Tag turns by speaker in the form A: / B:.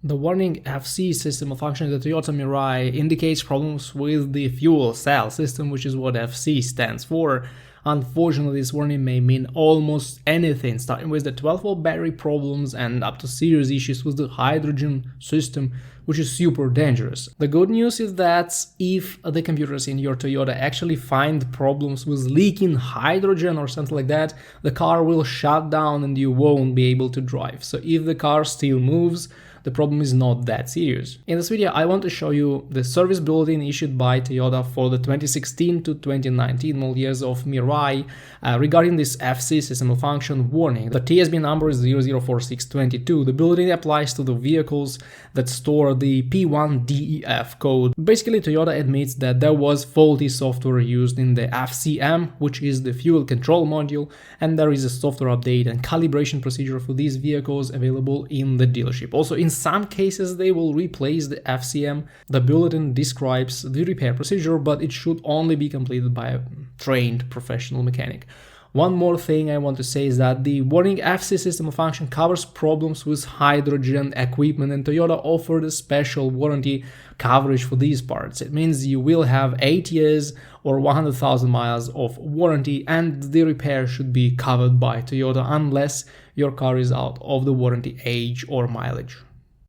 A: The warning FC system malfunction in the Toyota Mirai indicates problems with the fuel cell system, which is what FC stands for. Unfortunately, this warning may mean almost anything, starting with the 12-volt battery problems and up to serious issues with the hydrogen system, which is super dangerous. The good news is that if the computers in your Toyota actually find problems with leaking hydrogen or something like that, the car will shut down and you won't be able to drive. So if the car still moves, the problem is not that serious. In this video, I want to show you the service bulletin issued by Toyota for the 2016 to 2019 model years of Mirai regarding this FC system malfunction warning. The TSB number is 004622. The bulletin applies to the vehicles that store the P1DEF code. Basically, Toyota admits that there was faulty software used in the FCM, which is the fuel control module, and there is a software update and calibration procedure for these vehicles available in the dealership. Also, in some cases, they will replace the FCM. The bulletin describes the repair procedure, but it should only be completed by a trained professional mechanic. One more thing I want to say is that the warning FC system malfunction covers problems with hydrogen equipment, and Toyota offered a special warranty coverage for these parts. It means you will have 8 years or 100,000 miles of warranty, and the repair should be covered by Toyota unless your car is out of the warranty age or mileage.